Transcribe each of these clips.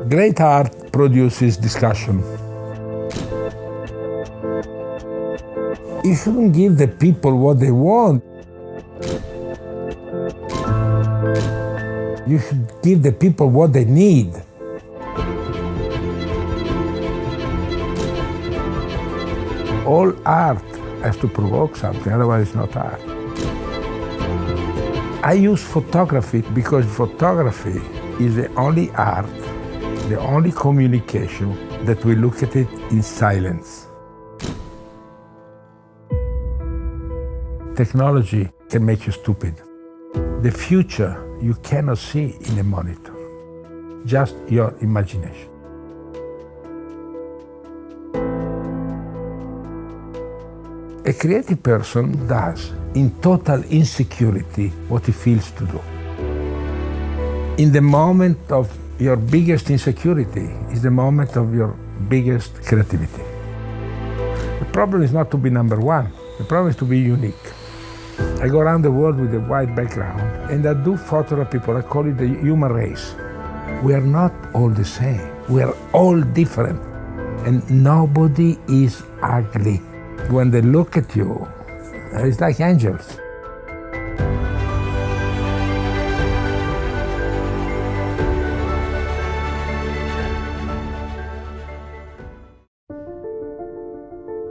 Great art produces discussion. You shouldn't give the people what they want. You should give the people what they need. All art has to provoke something, otherwise it's not art. I use photography because photography is the only art, the only communication that we look at it in silence. Technology can make you stupid. The future you cannot see in a monitor, just your imagination. A creative person does, in total insecurity, what he feels to do. In the moment of your biggest insecurity is the moment of your biggest creativity. The problem is not to be number one, the problem is to be unique. I go around the world with a white background and I do photograph people, I call it the human race. We are not all the same, we are all different, and nobody is ugly. When they look at you, it's like angels.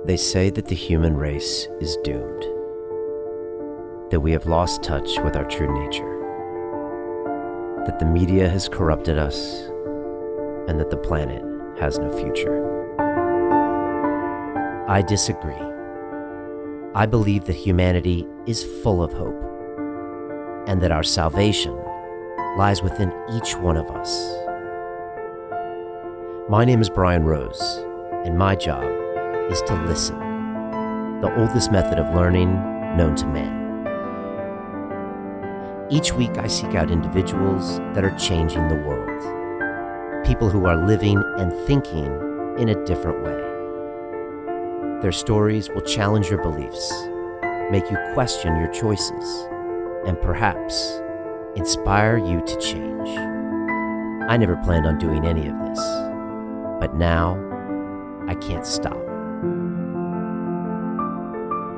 They say that the human race is doomed, that we have lost touch with our true nature, that the media has corrupted us, and that the planet has no future. I disagree. I believe that humanity is full of hope, and that our salvation lies within each one of us. My name is Brian Rose, and my job is to listen, the oldest method of learning known to man. Each week I seek out individuals that are changing the world, people who are living and thinking in a different way. Their stories will challenge your beliefs, make you question your choices, and perhaps inspire you to change. I never planned on doing any of this, but now I can't stop.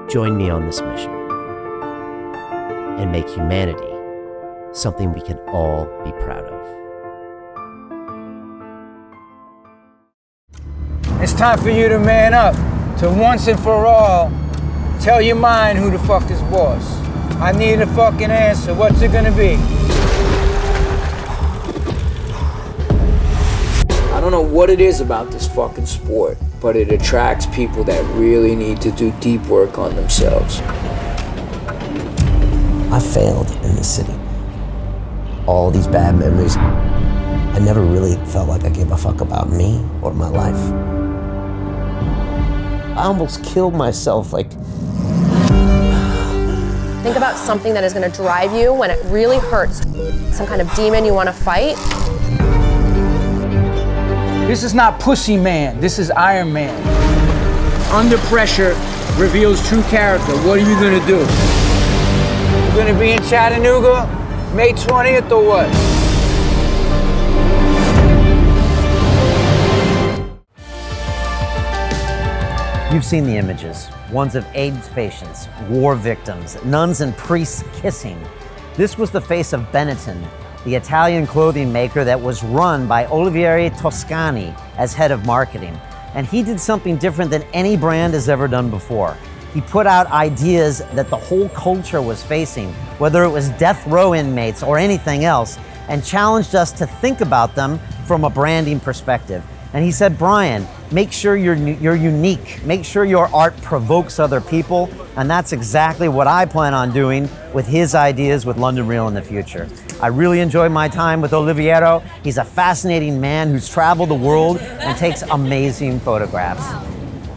Join me on this mission and make humanity something we can all be proud of. It's time for you to man up, to once and for all, tell your mind who the fuck is boss. I need a fucking answer. What's it gonna be? I don't know what it is about this fucking sport, but it attracts people that really need to do deep work on themselves. I failed in this city. All these bad memories. I never really felt like I gave a fuck about me or my life. I almost killed myself, like. Think about something that is going to drive you when it really hurts. Some kind of demon you want to fight. This is not Pussy Man, this is Iron Man. Under pressure reveals true character. What are you gonna do? You're gonna be in Chattanooga, May 20th or what? You've seen the images, ones of AIDS patients, war victims, nuns and priests kissing. This was the face of Benetton, the Italian clothing maker that was run by Oliviero Toscani as head of marketing. And he did something different than any brand has ever done before. He put out ideas that the whole culture was facing, whether it was death row inmates or anything else, and challenged us to think about them from a branding perspective. And he said, Brian, make sure you're unique. Make sure your art provokes other people. And that's exactly what I plan on doing with his ideas with London Real in the future. I really enjoyed my time with Oliviero. He's a fascinating man who's traveled the world and takes amazing photographs.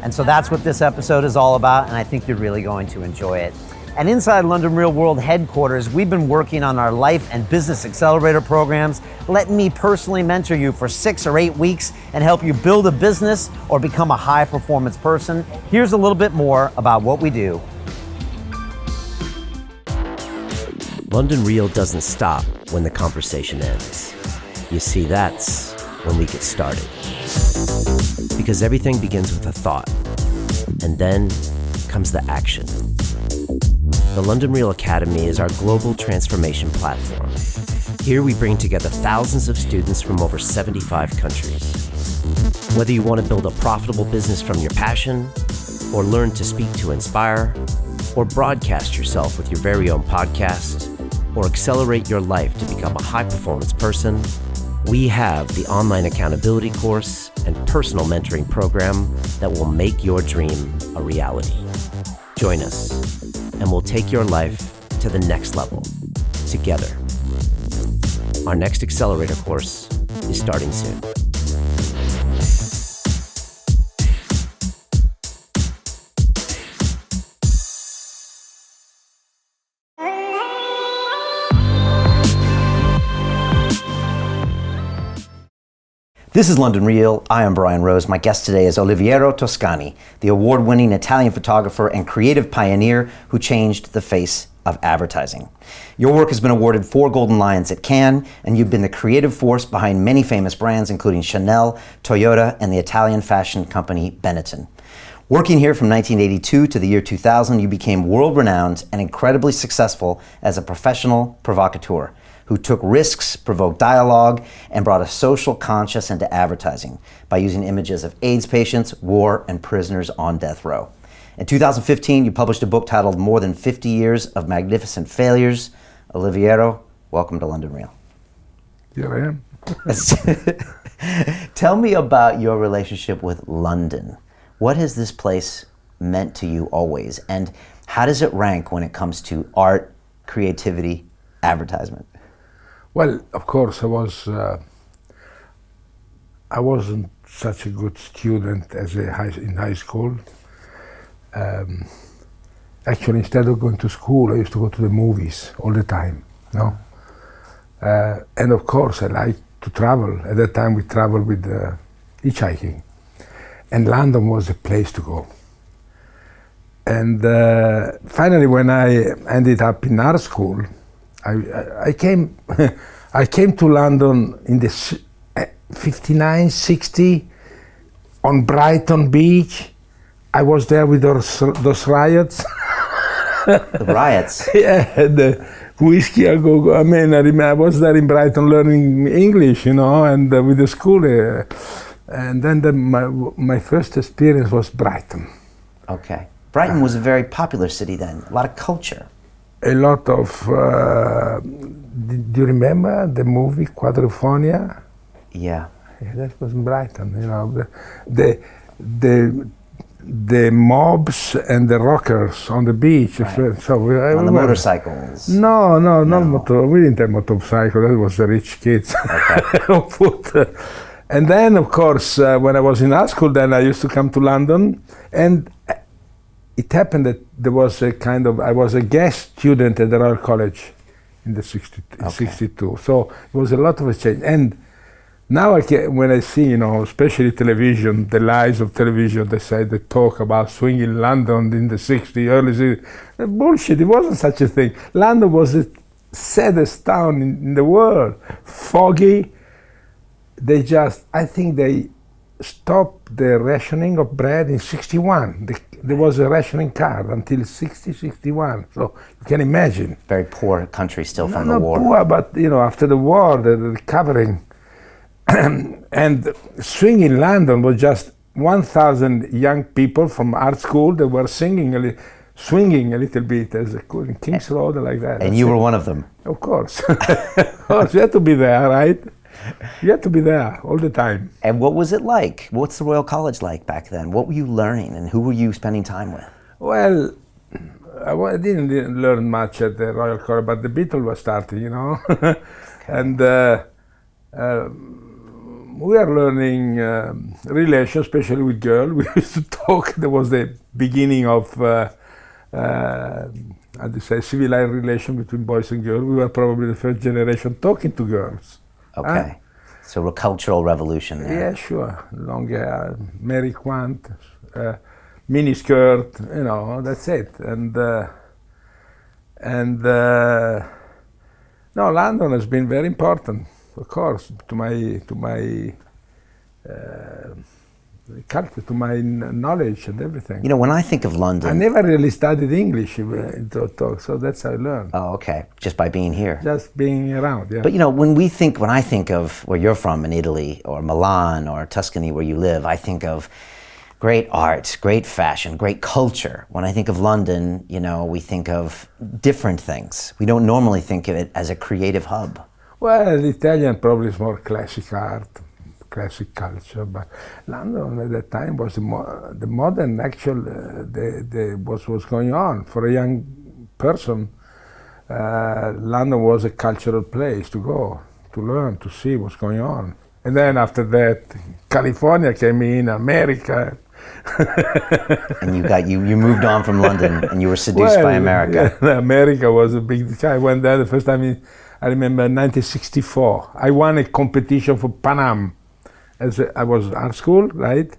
And so that's what this episode is all about, and I think you're really going to enjoy it. And inside London Real World headquarters, we've been working on our Life and Business Accelerator programs, letting me personally mentor you for 6 or 8 weeks and help you build a business or become a high-performance person. Here's a little bit more about what we do. London Real doesn't stop when the conversation ends. You see, that's when we get started. Because everything begins with a thought, and then comes the action. The London Real Academy is our global transformation platform. Here we bring together thousands of students from over 75 countries. Whether you want to build a profitable business from your passion, or learn to speak to inspire, or broadcast yourself with your very own podcast, or accelerate your life to become a high-performance person, we have the online accountability course and personal mentoring program that will make your dream a reality. Join us, and we'll take your life to the next level, together. Our next accelerator course is starting soon. This is London Real. I am Brian Rose. My guest today is Oliviero Toscani, the award-winning Italian photographer and creative pioneer who changed the face of advertising. Your work has been awarded 4 Golden Lions at Cannes, and you've been the creative force behind many famous brands, including Chanel, Toyota, and the Italian fashion company Benetton. Working here from 1982 to the year 2000, you became world-renowned and incredibly successful as a professional provocateur who took risks, provoked dialogue, and brought a social conscience into advertising by using images of AIDS patients, war, and prisoners on death row. In 2015, you published a book titled More Than 50 Years of Magnificent Failures. Oliviero, welcome to London Real. Here I am. Tell me about your relationship with London. What has this place meant to you always, and how does it rank when it comes to art, creativity, advertisement? Well, of course, I wasn't such a good student as in high school. Actually, instead of going to school, I used to go to the movies all the time. No, and of course, I liked to travel. At that time, we traveled with hitchhiking, and London was a place to go. And finally, when I ended up in art school, I came I came to London in the 59, 60 on Brighton Beach. I was there with those riots. The riots? Yeah, the whiskey a go-go. I mean, I was there in Brighton learning English, you know, and with the school. And then my first experience was Brighton. Okay. Brighton was a very popular city then, a lot of culture. A lot of, do you remember the movie Quadrophenia? Yeah. Yeah, that was in Brighton, you know, the mobs and the rockers on the beach. Right. So on the motorcycles? No, not motor. We didn't have motorcycle. That was the rich kids. Okay. on foot. And then, of course, when I was in art school, then I used to come to London, and it happened that there was I was a guest student at the Royal College in the 62. So it was a lot of exchange. And now when I see, you know, especially television, the lies of television, they talk about swinging London in the 60s, early 60s. Bullshit, it wasn't such a thing. London was the saddest town in the world. Foggy. I think they stopped the rationing of bread in 61. There was a rationing card until 61. So you can imagine. Very poor country still from the war. Not poor, but, you know, after the war, the recovering. And swinging London was just 1,000 young people from art school that were swinging a little bit as in King's Road, like that. And you were one of them. Of course. Of course, you had to be there, right? You had to be there all the time. And what was it like? What's the Royal College like back then? What were you learning, and who were you spending time with? Well, I didn't learn much at the Royal College, but the Beatles were starting, you know. Okay. And we are learning relations, especially with girls. We used to talk. There was the beginning of civilized relation between boys and girls. We were probably the first generation talking to girls. Okay, so a cultural revolution there. Yeah, sure. Long hair, Mary Quant, mini skirt, you know, that's it. And no, London has been very important, of course, to my culture, to my knowledge and everything. You know, when I think of London... I never really studied English in talk, so that's how I learned. Oh, okay. Just by being here. Just being around, yeah. But you know, when I think of where you're from in Italy, or Milan, or Tuscany where you live, I think of great art, great fashion, great culture. When I think of London, you know, we think of different things. We don't normally think of it as a creative hub. Well, the Italian probably is more classic art, classic culture, but London at that time was the modern actual, what was going on. For a young person, London was a cultural place to go, to learn, to see what's going on. And then after that, California came in, America. And you moved on from London and you were seduced by America. Yeah, America was a big, I went there the first time I remember 1964. I won a competition for Pan Am. I was art school, right?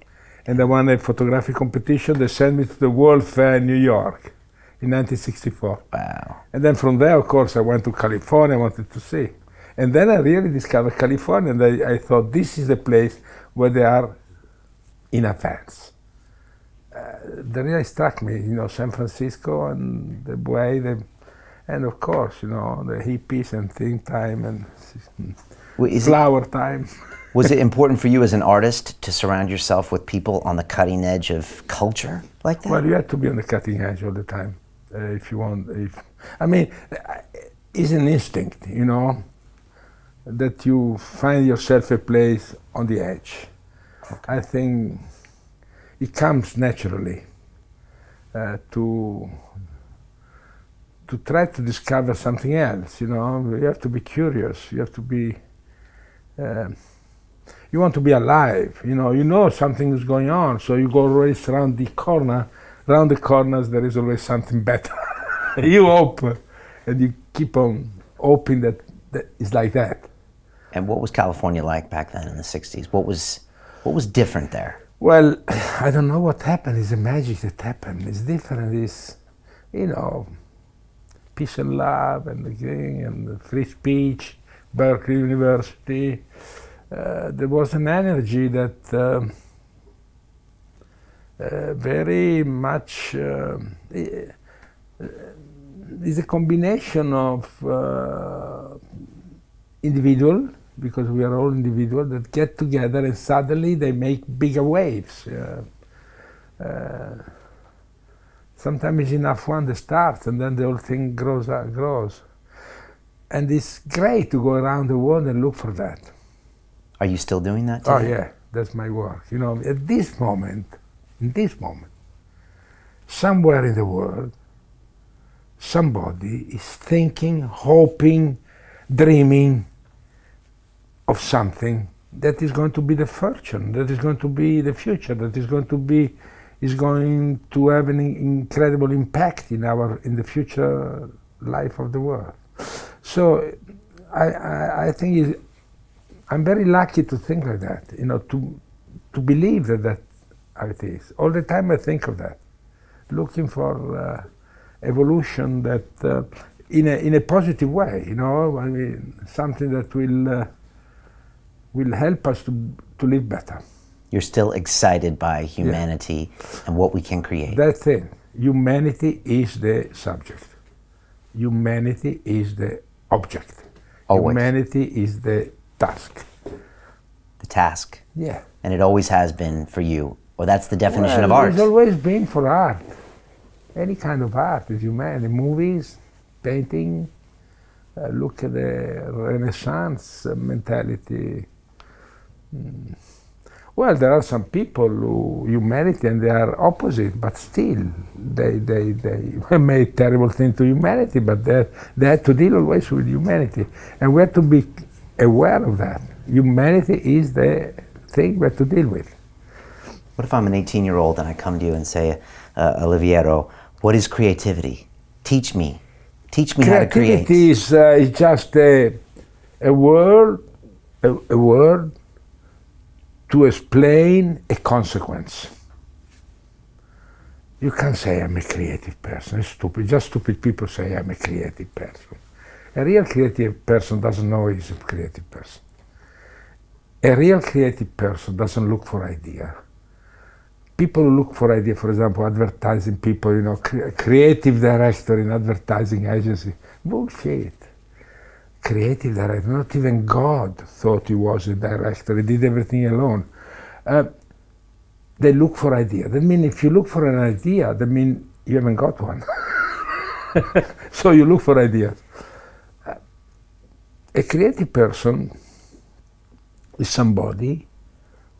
And I won a photographic competition. They sent me to the World Fair in New York in 1964. Wow. And then from there, of course, I went to California, I wanted to see. And then I really discovered California, and I thought this is the place where they are in advance. That really struck me, you know, San Francisco and the way and of course, you know, the hippies and thing time and flower time. Was it important for you as an artist to surround yourself with people on the cutting edge of culture like that? Well, you have to be on the cutting edge all the time if you want. I mean, it's an instinct, you know, that you find yourself a place on the edge. Okay. I think it comes naturally to try to discover something else. You know, you have to be curious. You have to be. You want to be alive. You know something is going on. So you go always around the corner. Around the corners, there is always something better. You hope, and you keep on hoping that it's like that. And what was California like back then in the '60s? What was different there? Well, I don't know what happened. It's the magic that happened. It's different. It's, you know, peace and love and the thing and the free speech, Berkeley University. There was an energy that very much is a combination of individual, because we are all individuals that get together and suddenly they make bigger waves. Sometimes it's enough one that starts and then the whole thing grows. And it's great to go around the world and look for that. Are you still doing that today? Oh yeah, that's my work. You know, at this moment, somewhere in the world, somebody is thinking, hoping, dreaming of something that is going to be the fortune, that is going to be the future, that is going to have an incredible impact in the future life of the world. So I think I'm very lucky to think like that, you know, to believe that how it is. All the time I think of that, looking for evolution that in a positive way, you know. I mean, something that will help us to live better. You're still excited by humanity and what we can create. That's it. Humanity is the subject. Humanity is the object. Always. Humanity is the task. The task. Yeah. And it always has been for you. Well, that's the definition of art. It's always been for art. Any kind of art is human. Movies, painting. Look at the Renaissance mentality. Well, there are some people who humanity and they are opposite, but still they made terrible things to humanity, but they had to deal always with humanity. And we have to be aware of that. Humanity is the thing we have to deal with. What if I'm an 18-year-old and I come to you and say, Oliviero, what is creativity? Teach me how to create. Creativity is just a word to explain a consequence. You can't say I'm a creative person. It's stupid. Just stupid people say I'm a creative person. A real creative person doesn't know he's a creative person. A real creative person doesn't look for idea. People who look for idea, for example, advertising people, creative director in advertising agency, bullshit. Creative director, not even God thought he was a director, he did everything alone. They look for idea. That means if you look for an idea, that means you haven't got one. So you look for ideas. A creative person is somebody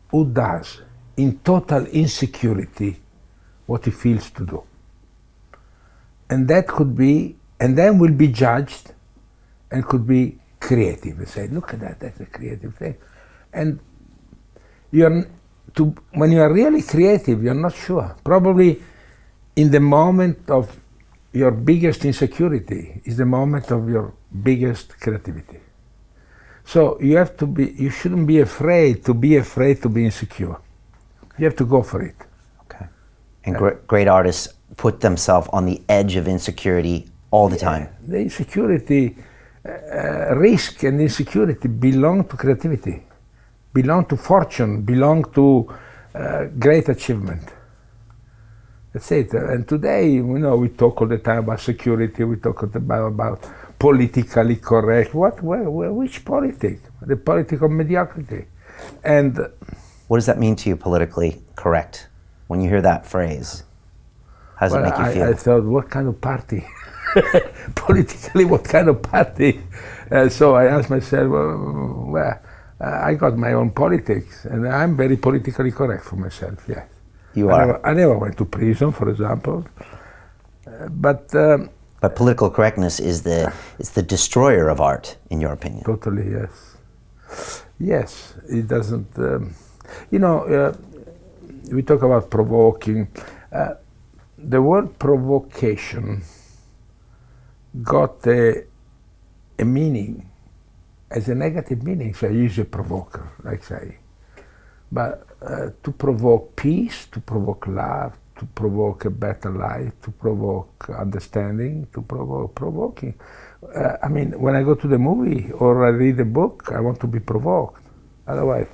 who does in total insecurity what he feels to do. And that could be, and then will be judged and could be creative. And say, look at that, that's a creative thing. And when you are really creative, you're not sure. Probably in the moment of your biggest insecurity is the moment of your biggest creativity. So you shouldn't be afraid to be insecure. You have to go for it. Okay. And great artists put themselves on the edge of insecurity all the time. The insecurity, risk and insecurity belong to creativity, belong to fortune, belong to great achievement. That's it. And today, we talk all the time about security, we talk about politically correct. Which politics? The politics of mediocrity. And what does that mean to you, politically correct? When you hear that phrase, how does it make you feel? I thought, what kind of party? Politically, what kind of party? So I asked myself, I got my own politics, and I'm very politically correct for myself, yes. You are? I never went to prison, for example. But political correctness is the destroyer of art, in your opinion. Totally, yes. Yes, it doesn't. We talk about provoking. The word provocation got a meaning as a negative meaning. So I use a provoker, like say. But to provoke peace, to provoke love, to provoke a better life, to provoke understanding, to provoke provoking. When I go to the movie or I read a book, I want to be provoked. Otherwise,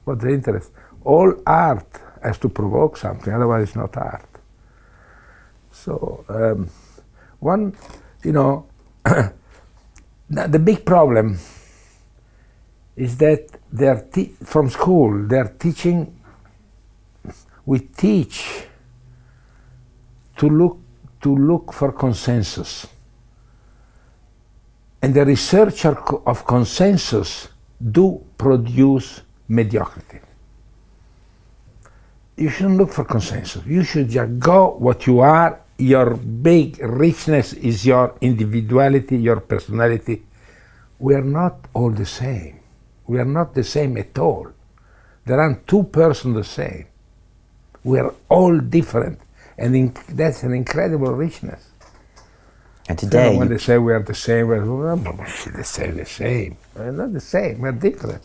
what's the interest? All art has to provoke something, otherwise it's not art. So, the big problem is that from school, they're teaching, we teach to look for consensus. And the researcher of consensus do produce mediocrity. You shouldn't look for consensus. You should just go what you are. Your big richness is your individuality, your personality. We are not all the same. We are not the same at all. There aren't two persons the same. We are all different. And that's an incredible richness. And today, when they say we are the same, we're the same. We're not the same, we're different.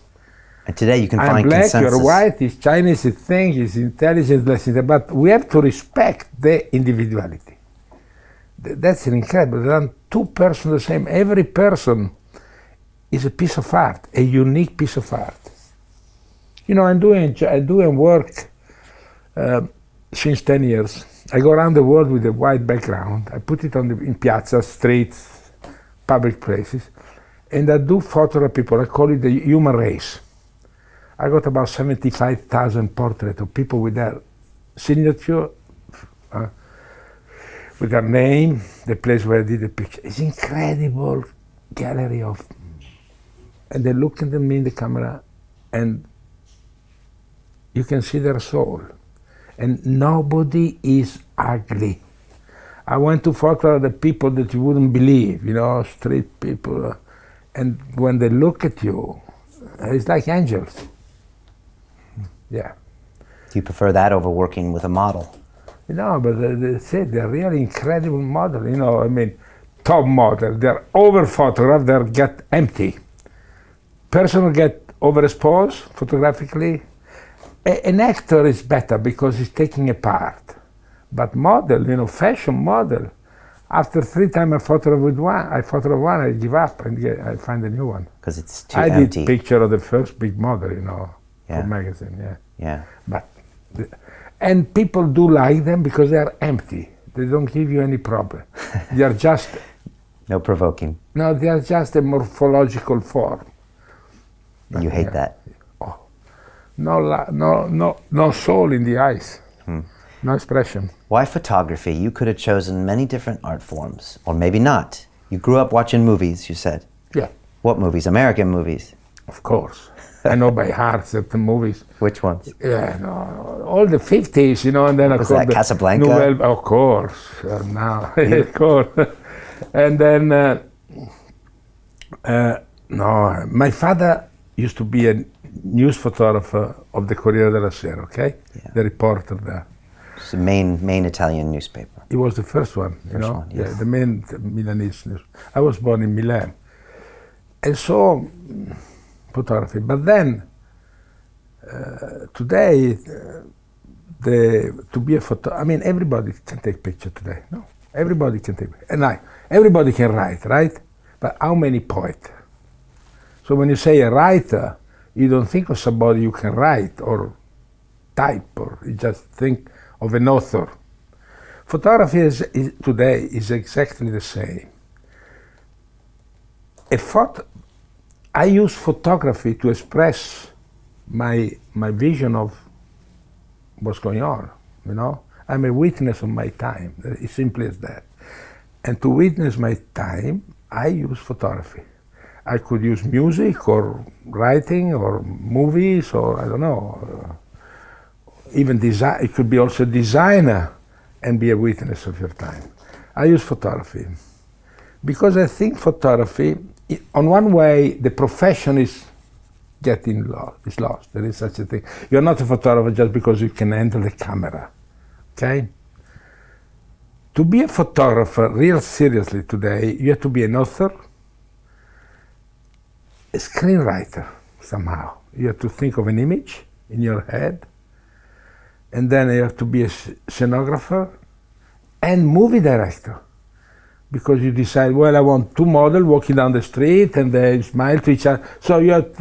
And today you can I'm find black, consensus. You're white, he's Chinese, he's thing, he's intelligent, less intelligent, but we have to respect the individuality. That's incredible. There are two persons the same. Every person is a piece of art, a unique piece of art. I'm doing work since 10 years. I go around the world with a white background. I put it in piazza, streets, public places, and I do photograph people. I call it the human race. I got about 75,000 portraits of people with their signature, with their name, the place where I did the picture. It's incredible gallery of, and they look at me in the camera, and you can see their soul. And nobody is ugly. I went to photograph the people that you wouldn't believe, street people, and when they look at you, it's like angels. Yeah. Do you prefer that over working with a model? No, but they're really incredible model. Top model. They're over photographed. They get empty. Person get overexposed photographically. An actor is better because he's taking a part. But model, fashion model, After 3 times I photograph one, I give up and I find a new one. Because it's too I empty. did picture of the first big model, Yeah. for magazine, yeah. Yeah. But, and people do like them because they are empty. They don't give you any problem. They are just, No provoking. no, they are just a morphological form. And you hate that. No soul in the eyes, no expression. Why photography? You could have chosen many different art forms, or maybe not. You grew up watching movies, you said. Yeah, What movies? American movies. of course. I know by heart certain movies. Which ones? Yeah, no, all the 50s, and then Was that the Casablanca? Nouvelle, of course, now, of course. And then, no, my father used to be a news photographer of the Corriere della Sera, okay? Yeah. The reporter there. It's the main Italian newspaper. He was the first one, First one, yes. Yeah, the main Milanese news. I was born in Milan. And so, photography. But then, today, to be a photographer, everybody can take picture today, no? Everybody can take, and everybody can write, right? But how many poets? So when you say a writer, you don't think of somebody who can write or type, or you just think of an author. Photography today is exactly the same. I use photography to express my vision of what's going on, I'm a witness of my time, it's simply as that. And to witness my time, I use photography. I could use music or writing or movies or I don't know, even design. It could be also designer and be a witness of your time. I use photography because I think photography, on one way, the profession is getting lost. There is such a thing. You're not a photographer just because you can handle the camera, okay? To be a photographer real seriously today, you have to be an author, a screenwriter somehow. You have to think of an image in your head, and then you have to be a scenographer and movie director. Because you decide, well, I want 2 models walking down the street and they smile to each other. So you have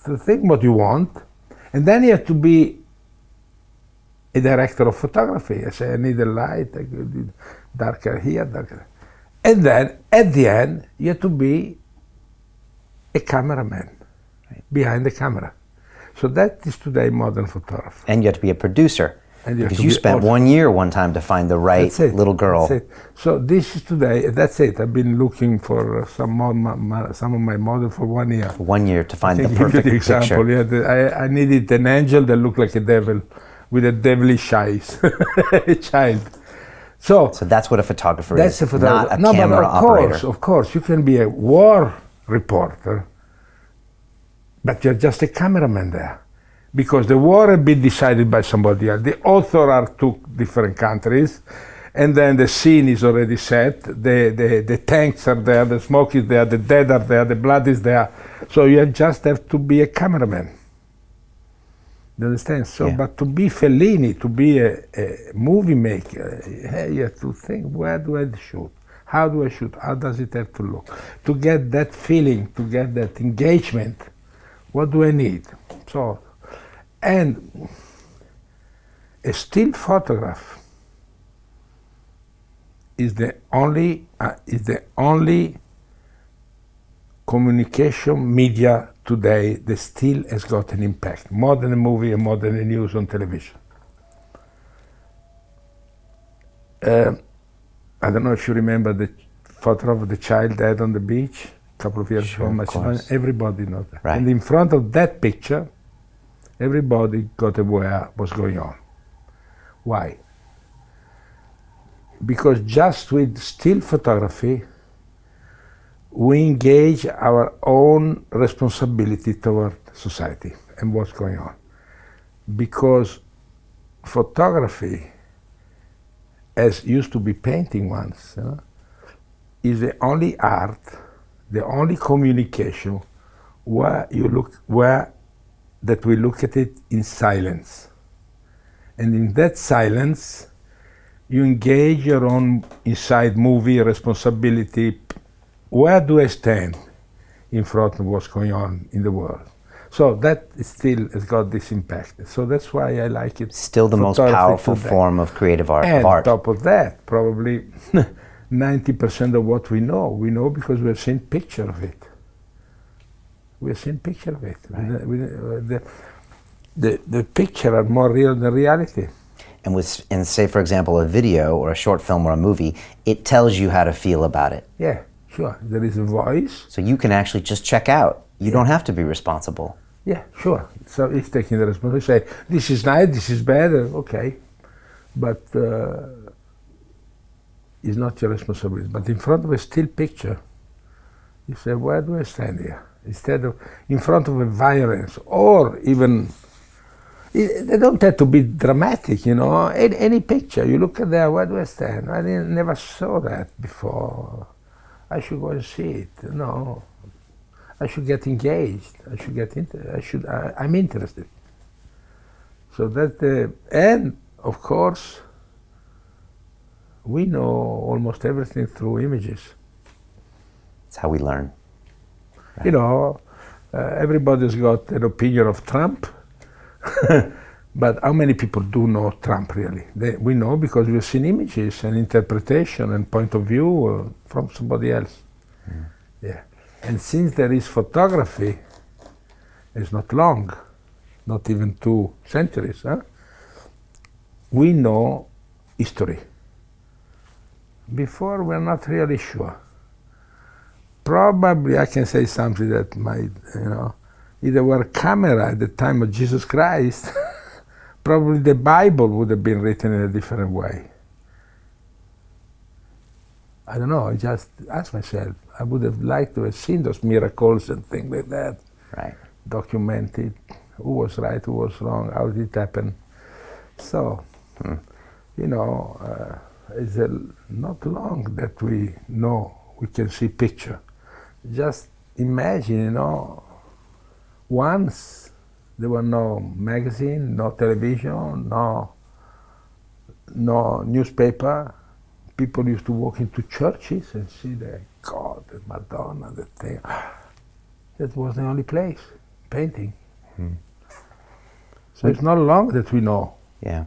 to think what you want, and then you have to be a director of photography. I say, I need a light, I need darker here, darker. And then, at the end, you have to be a cameraman, behind the camera. So that is today modern photography. And you have to be a producer. Because you spent also 1 year one time to find the right little girl. That's it. So this is today, that's it. I've been looking for some of my models for 1 year. 1 year to find the Give you perfect the example. picture. Yeah, I needed an angel that looked like a devil with a devilish eyes, a child. So that's what a photographer that's is, a photographer. not a camera operator. Of course, you can be a war reporter, but you're just a cameraman there. Because the war had been decided by somebody else. The author are 2 different countries, and then the scene is already set. The tanks are there, the smoke is there, the dead are there, the blood is there. So you just have to be a cameraman. You understand? So, Yeah. but to be Fellini, to be a movie maker, you have to think, where do I shoot? How do I shoot? How does it have to look? To get that feeling, to get that engagement, what do I need? So. And a still photograph is the only communication media today that still has got an impact, more than a movie and more than the news on television. I don't know if you remember the photo of the child dead on the beach a couple of years ago. Everybody knows that. Right. And in front of that picture, everybody got aware what's going on. Why? Because just with still photography, we engage our own responsibility toward society and what's going on. Because photography, as used to be painting once, is the only art, the only communication that we look at it in silence. And in that silence, You engage your own inside movie responsibility. Where do I stand in front of what's going on in the world? So that still has got this impact. So that's why I like it. Still the most powerful form of creative art. And on top of that, probably 90% of what we know because we've seen picture of it. We've seen picture of it. Right. The picture are more real than reality. And say, for example, a video or a short film or a movie, it tells you how to feel about it. Yeah, sure. There is a voice. So you can actually just check out. You don't have to be responsible. Yeah, sure. So it's taking the responsibility. Say, this is nice, this is bad, okay. But it's not your responsibility. But in front of a still picture, you say, where do I stand here? Instead of in front of a violence, or even, they don't have to be dramatic, you know. Any picture, you look at there, where do I stand? I never saw that before. I should go and see it. No. I should get engaged. I should get I'm interested. So that's and of course, we know almost everything through images. It's how we learn. Right. You know, everybody's got an opinion of Trump, but how many people do know Trump really? We know because we've seen images and interpretation and point of view from somebody else. Mm. Yeah. And since there is photography, it's not long, not even 2 centuries, we know history. Before, we're not really sure. Probably I can say something that might, if there were a camera at the time of Jesus Christ, probably the Bible would have been written in a different way. I don't know, I just ask myself, I would have liked to have seen those miracles and things like that. Right. Documented, who was right, who was wrong, how did it happen. So, it's not long that we know, we can see picture. Just imagine, once there were no magazine, no television, no newspaper. People used to walk into churches and see the God, the Madonna, the thing. That was the only place, painting. Hmm. So it's not long that we know. Yeah.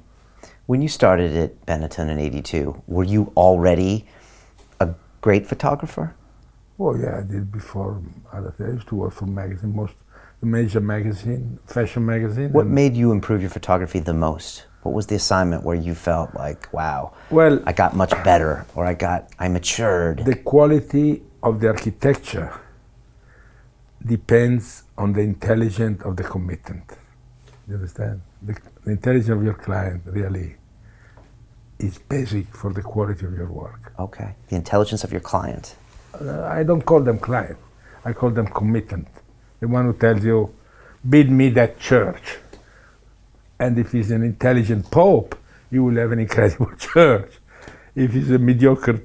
When you started at Benetton in '82, were you already a great photographer? Oh yeah, I did before other things. I used to work for magazine, the major magazine, fashion magazine. What made you improve your photography the most? What was the assignment where you felt like, wow, well, I got much better, or I matured? The quality of the architecture depends on the intelligence of the committant. You understand? The intelligence of your client really is basic for the quality of your work. Okay, the intelligence of your client. I don't call them client, I call them committant. The one who tells you, build me that church. And if he's an intelligent pope, you will have an incredible church. If he's a mediocre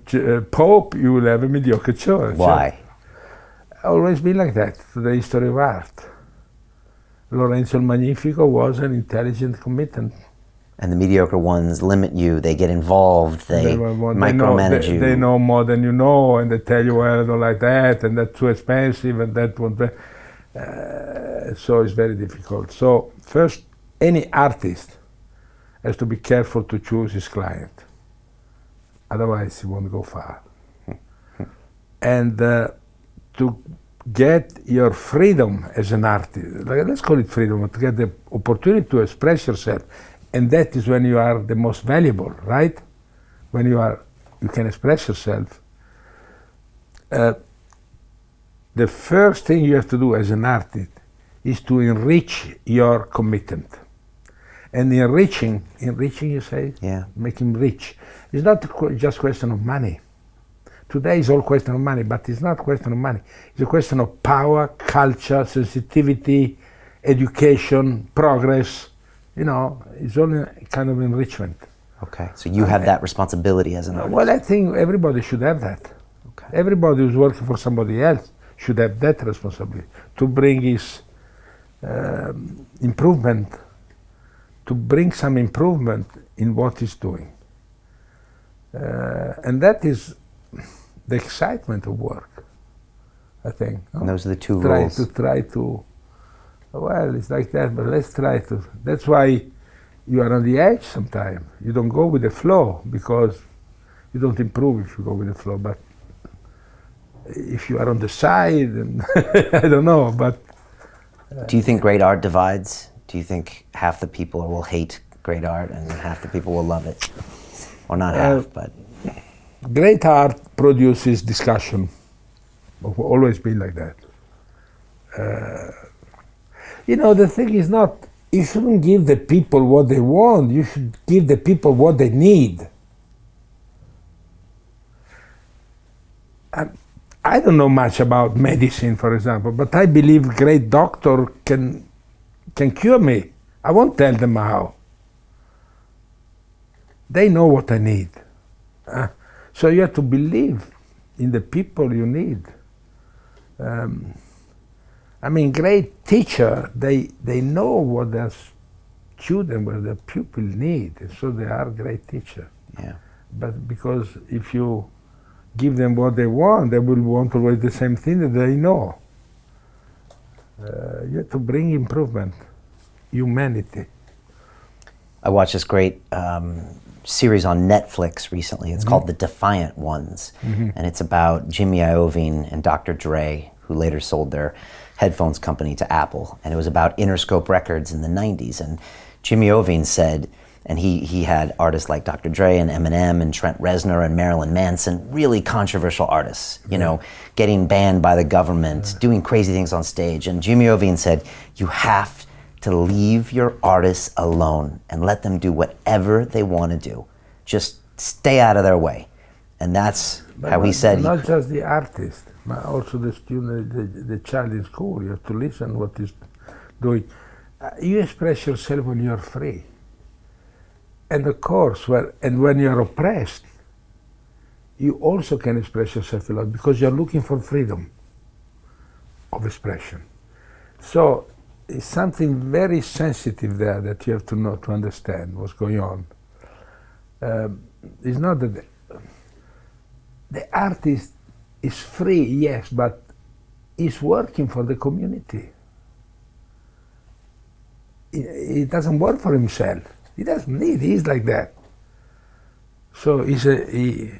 pope, you will have a mediocre church. Why? Always been like that, through the history of art. Lorenzo il Magnifico was an intelligent committant. And the mediocre ones limit you, they get involved, they micromanage you. They know more than you know, and they tell you, well, I don't like that, and that's too expensive, and that won't be. So it's very difficult. So first, any artist has to be careful to choose his client. Otherwise, he won't go far. And to get your freedom as an artist, let's call it freedom, to get the opportunity to express yourself, and that is when you are the most valuable, right? When you can express yourself. The first thing you have to do as an artist is to enrich your commitment. And enriching you say? Yeah. Make him rich. It's not just question of money. Today is all question of money, but it's not question of money. It's a question of power, culture, sensitivity, education, progress. It's only a kind of enrichment. Okay, so you have that responsibility as an artist. Well, I think everybody should have that. Okay. Everybody who's working for somebody else should have that responsibility to bring his improvement, to bring some improvement in what he's doing. And that is the excitement of work, I think. And those are the two try rules. Well, it's like that, but let's try to. That's why you are on the edge sometimes. You don't go with the flow because you don't improve if you go with the flow. But if you are on the side, and I don't know, but. Do you think great art divides? Do you think half the people will hate great art and half the people will love it? Or not half, but... Great art produces discussion. It will always be like that. The thing is not, you shouldn't give the people what they want, you should give the people what they need. I don't know much about medicine, for example, but I believe great doctor can cure me. I won't tell them how. They know what I need. So you have to believe in the people you need. Great teacher, they know what their student, what their pupil need, and so they are great teacher. Yeah. But because if you give them what they want, they will want always the same thing that they know. You have to bring improvement, humanity. I watched this great series on Netflix recently. It's called The Defiant Ones. And it's about Jimmy Iovine and Dr. Dre, who later sold their headphones company to Apple. And it was about Interscope Records in the 90s. And Jimmy Iovine said, and he had artists like Dr. Dre and Eminem and Trent Reznor and Marilyn Manson, really controversial artists, getting banned by the government, doing crazy things on stage. And Jimmy Iovine said, you have to leave your artists alone and let them do whatever they want to do. Just stay out of their way. And that's how he said... Not just the artist, but also the student, the child in school. You have to listen what he's doing. You express yourself when you're free. And of course, when you're oppressed, you also can express yourself a lot because you're looking for freedom of expression. So it's something very sensitive there that you have to know to understand what's going on. It's not that the artist is free, yes, but he's working for the community. He doesn't work for himself. He doesn't need, he's like that. So he's a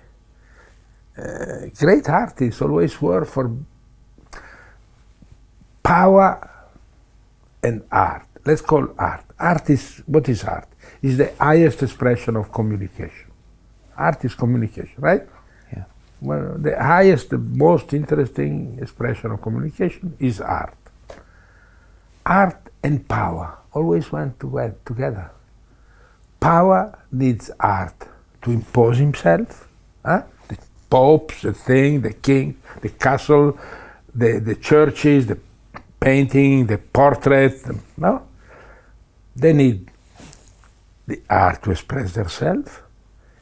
great artist, always work for power and art. Let's call art. Art is, what is art? It's the highest expression of communication. Art is communication, right? Yeah. Well, the highest, the most interesting expression of communication is art. Art and power always went together. Power needs art to impose himself. The popes, the thing, the king, the castle, the churches, the painting, the portrait. No? They need the art to express themselves,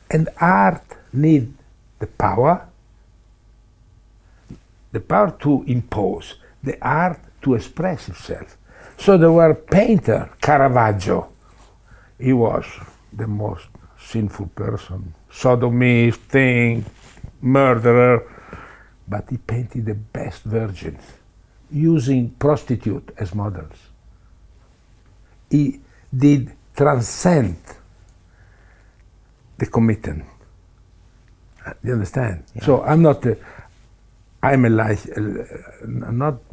and art needs the power to impose, the art to express itself. So there were painter, Caravaggio. He was the most sinful person, sodomist, thing, murderer, but he painted the best virgins, using prostitutes as models. He did transcend the commitment. You understand? Yeah. So I'm not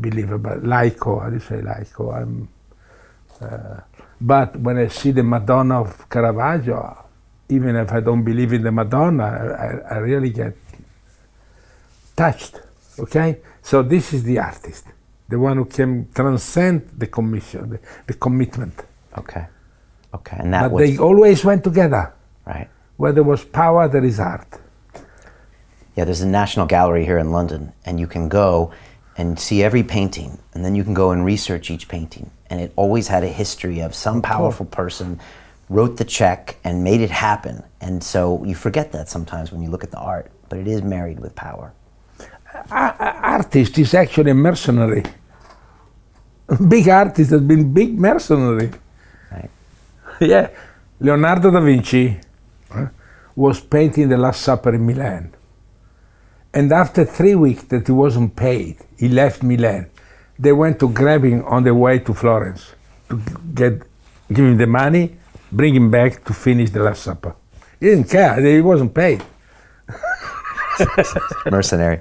believer, but laico. How do you say laico? But when I see the Madonna of Caravaggio, even if I don't believe in the Madonna, I really get touched. Okay? So this is the artist, the one who can transcend the commission, the commitment. Okay. And they always went together. Right. Where there was power, there is art. Yeah, there's a National Gallery here in London, and you can go and see every painting, and then you can go and research each painting. And it always had a history of some powerful person wrote the check and made it happen. And so you forget that sometimes when you look at the art, but it is married with power. Artist is actually a mercenary. Big artist has been big mercenary. Right. Yeah, Leonardo da Vinci was painting the Last Supper in Milan. And after 3 weeks that he wasn't paid, he left Milan. They went to grab him on the way to Florence to give him the money, bring him back to finish the Last Supper. He didn't care, he wasn't paid. Mercenary.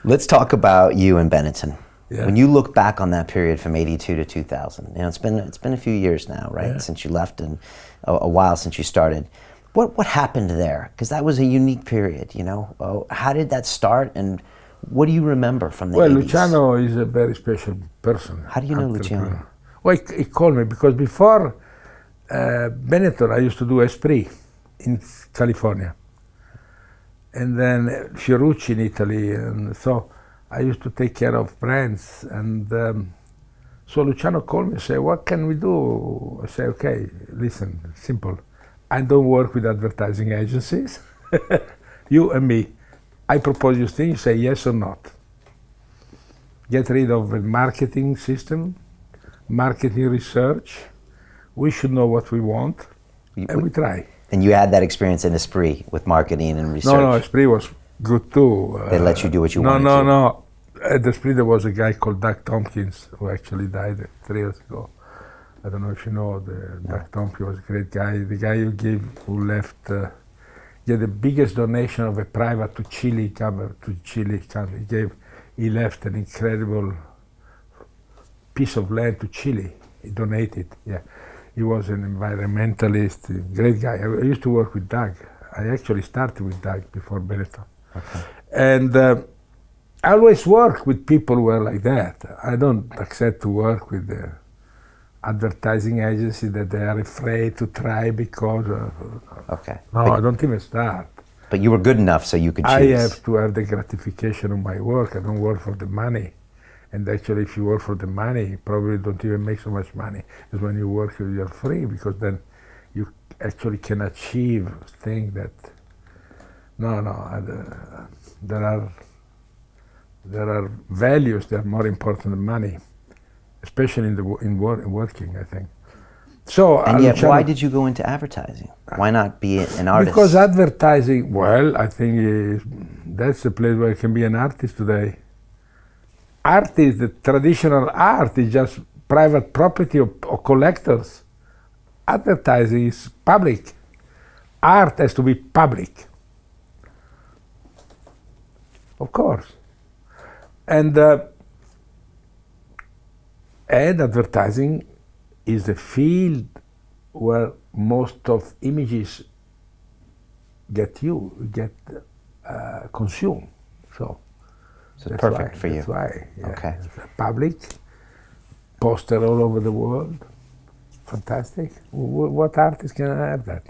Let's talk about you and Benetton. Yeah. When you look back on that period from '82 to 2000, it's been a few years now, right, Yeah. since you left, and a while since you started. What happened there? Because that was a unique period, How did that start, and what do you remember from the 80s? Well, Luciano is a very special person. How do you know Luciano? Well, he called me because before Benetton, I used to do Esprit in California. And then Fiorucci in Italy, and so I used to take care of brands. And so Luciano called me and said, what can we do? I said, okay, listen, simple. I don't work with advertising agencies, you and me. I propose you things, you say yes or not. Get rid of the marketing system, marketing research. We should know what we want, and we try. And you had that experience in Esprit with marketing and research. No, Esprit was good too. They let you do what you wanted to. No. At Esprit there was a guy called Doug Tompkins who actually died 3 years ago. I don't know if you know, Doug Tompkins was a great guy. The guy who left, he had the biggest donation of a private to Chile. He left an incredible piece of land to Chile. He donated, yeah. He was an environmentalist, a great guy. I used to work with Doug. I actually started with Doug before Benetton. Okay. And I always work with people who are like that. I don't accept to work with the advertising agency that they are afraid to try because okay. No, I don't even start. But you were good enough so you could choose. I have to have the gratification of my work. I don't work for the money. And actually, if you work for the money, you probably don't even make so much money as when you work, you're free, because then you actually can achieve things that, there are values that are more important than money, especially in working, I think. So, and yet, why did you go into advertising? Why not be an artist? Because advertising, well, I think that's the place where you can be an artist today. Art is the traditional art, is just private property of collectors. Advertising is public. Art has to be public. Of course. And advertising is the field where most of images get consumed. So it's perfect for you. That's why. Yeah. Okay. Public, poster all over the world. Fantastic. What artist can have that?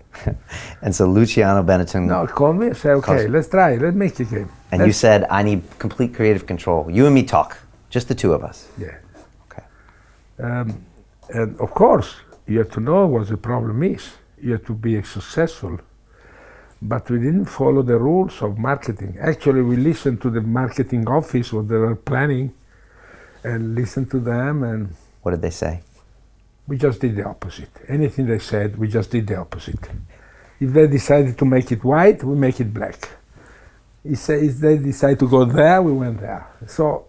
And so Luciano Benetton. No, call me and say, okay, let's try. Let's make a game. And you said, I need complete creative control. You and me talk. Just the two of us. Yeah. Okay. And of course, you have to know what the problem is. You have to be successful. But we didn't follow the rules of marketing. Actually, we listened to the marketing office, what they were planning, and listened to them. And what did they say? We just did the opposite. Anything they said, we just did the opposite. If they decided to make it white, we make it black. If they decide to go there, we went there. So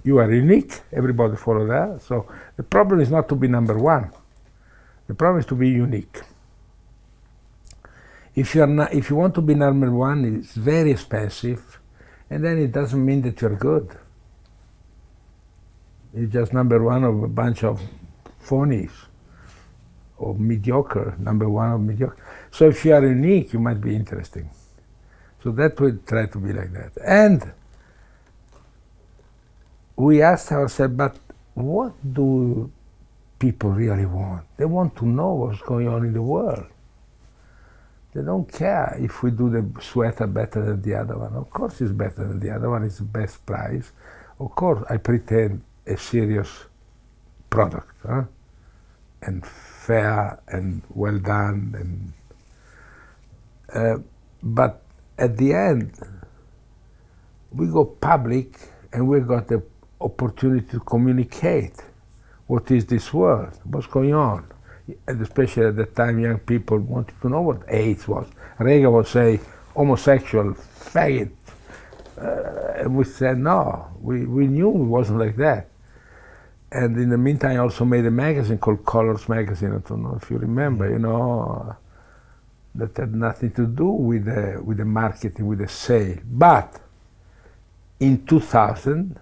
you are unique, everybody follow that. So the problem is not to be number one. The problem is to be unique. If you want to be number one, it's very expensive, and then it doesn't mean that you're good. You're just number one of a bunch of phonies, or mediocre, number one of mediocre. So if you are unique, you might be interesting. So that we try to be like that. And we asked ourselves, but what do people really want? They want to know what's going on in the world. They don't care if we do the sweater better than the other one. Of course it's better than the other one, it's the best price. Of course I pretend a serious product, and fair and well done. And but at the end, we go public and we got the opportunity to communicate what is this world, what's going on. and especially at that time, young people wanted to know what AIDS was. Reagan would say, homosexual, faggot. And we said, no, we knew it wasn't like that. And in the meantime, I also made a magazine called Colors Magazine. I don't know if you remember, you know, that had nothing to do with the marketing, with the sale. But in 2000,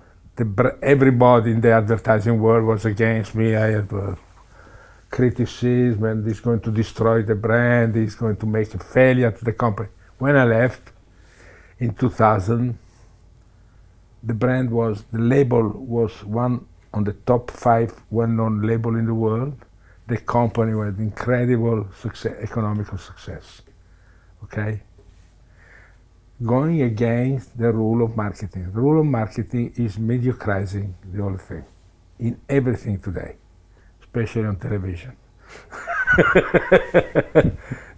everybody in the advertising world was against me. I had criticism, and he's going to destroy the brand, he's going to make a failure to the company. When I left in 2000, the label was one on the top 5 well-known label in the world. The company had incredible success, economical success, okay? Going against the rule of marketing. The rule of marketing is mediocrizing the whole thing in everything today, especially on television.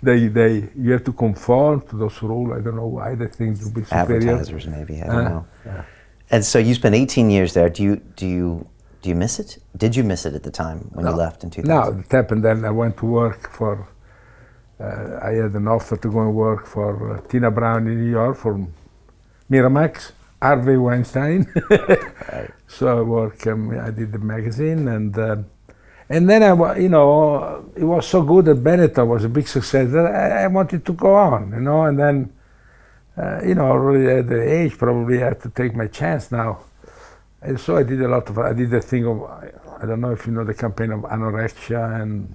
You have to conform to those rules. I don't know why they think to be superior. Advertisers, maybe, I don't know. Yeah. And so you spent 18 years there. Do you miss it? Did you miss it at the time when you left in 2000? No, it happened then. I went to work for, I had an offer to go and work for Tina Brown in New York for Miramax, Harvey Weinstein. Right. So I worked, I did the magazine, and then it was so good that Benetton was a big success that I wanted to go on, and then, already at the age, probably I had to take my chance now. And so I did the thing of, I don't know if you know the campaign of anorexia and...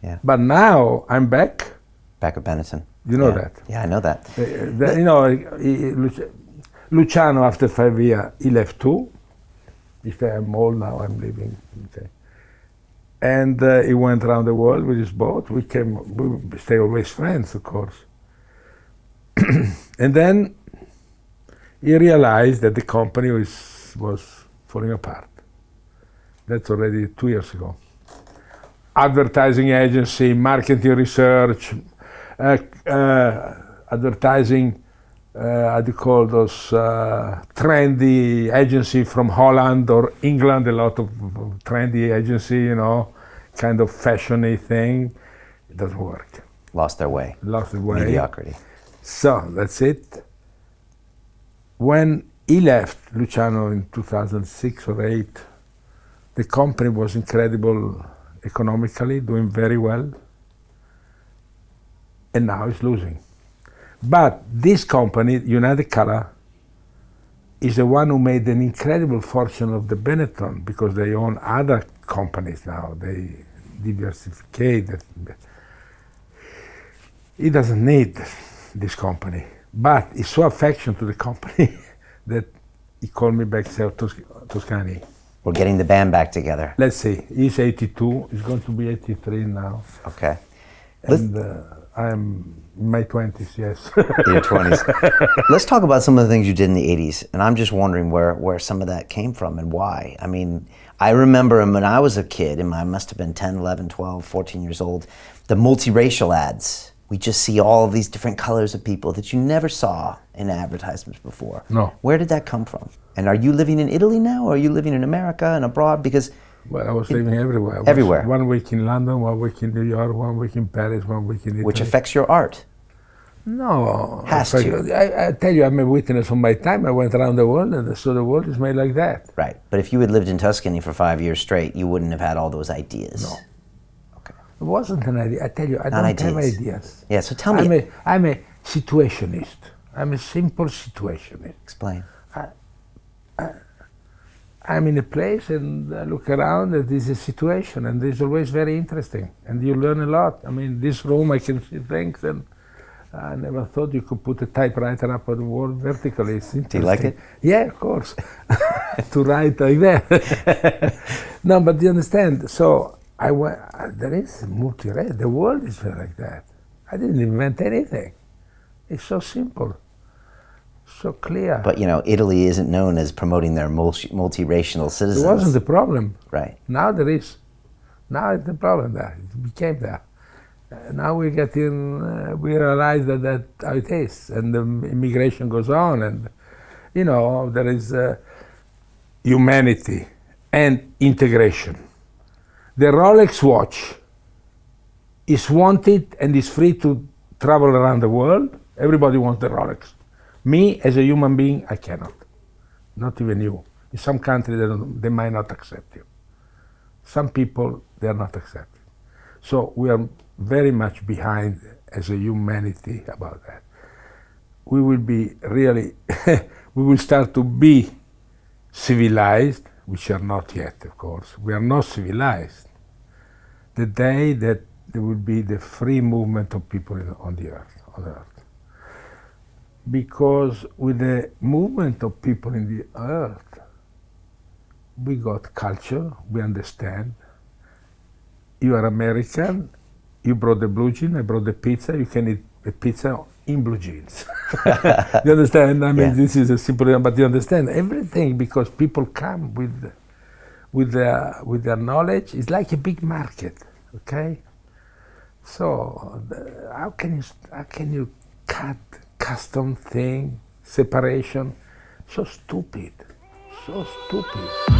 Yeah. But now I'm back. Back at Benetton. You know that? Yeah, I know that. Luciano, after 5 years, he left too. If I'm old now, I'm leaving. Okay. And he went around the world with his boat. We stay always friends, of course. And then he realized that the company was falling apart. That's already 2 years ago. Advertising agency, marketing research, advertising, how do you call those trendy agency from Holland or England, a lot of trendy agency, kind of fashion-y thing. It doesn't work. Lost their way. Mediocrity. So that's it. When he left, Luciano, in 2006 or 2008, the company was incredible economically, doing very well, and now it's losing. But this company, United Color, is the one who made an incredible fortune of the Benetton, because they own other companies now. They diversify. He doesn't need this company, but he's so affectionate to the company that he called me back and said, Toscani, we're getting the band back together. Let's see, he's 82, he's going to be 83 now. Okay. And I'm in my 20s, yes. In your 20s. Let's talk about some of the things you did in the 80s, and I'm just wondering where some of that came from and why. I mean, I remember when I was a kid, and I must have been 10, 11, 12, 14 years old, the multiracial ads. We just see all of these different colors of people that you never saw in advertisements before. No. Where did that come from? And are you living in Italy now, or are you living in America and abroad? Because well, I was living everywhere. Everywhere. 1 week in London, 1 week in New York, 1 week in Paris, 1 week in Italy. Which affects your art. No. Has to. I tell you, I'm a witness of my time. I went around the world, and so the world is made like that. Right. But if you had lived in Tuscany for 5 years straight, you wouldn't have had all those ideas. No. It wasn't an idea. I tell you, I don't have ideas. Yeah, so tell me. I'm a situationist. I'm a simple situationist. Explain. I'm in a place and I look around and there's a situation, and it's always very interesting. And you learn a lot. I mean, this room I can see things, and I never thought you could put a typewriter up on the wall vertically. It's interesting. Do you like it? Yeah, of course. To write like that. No, but you understand. So there is multi-race. The world is like that. I didn't invent anything. It's so simple, so clear. But Italy isn't known as promoting their multiracial citizens. It wasn't the problem. Right. Now there is. Now it's the problem there. It became there. Now we we realize that how it is, and the immigration goes on, and there is humanity and integration. The Rolex watch is wanted and is free to travel around the world. Everybody wants the Rolex. Me, as a human being, I cannot. Not even you. In some countries, they might not accept you. Some people, they are not accepted. So we are very much behind as a humanity about that. We will be really, we will start to be civilized, which are not yet, of course. We are not civilized. The day that there will be the free movement of people on the earth. Because with the movement of people in the earth, we got culture, we understand. You are American, you brought the blue jeans, I brought the pizza, you can eat a pizza in blue jeans. You understand? I mean, this is a simple, but you understand everything because people come with their knowledge. It's like a big market, okay? So how can you cut custom thing, separation? So stupid, so stupid.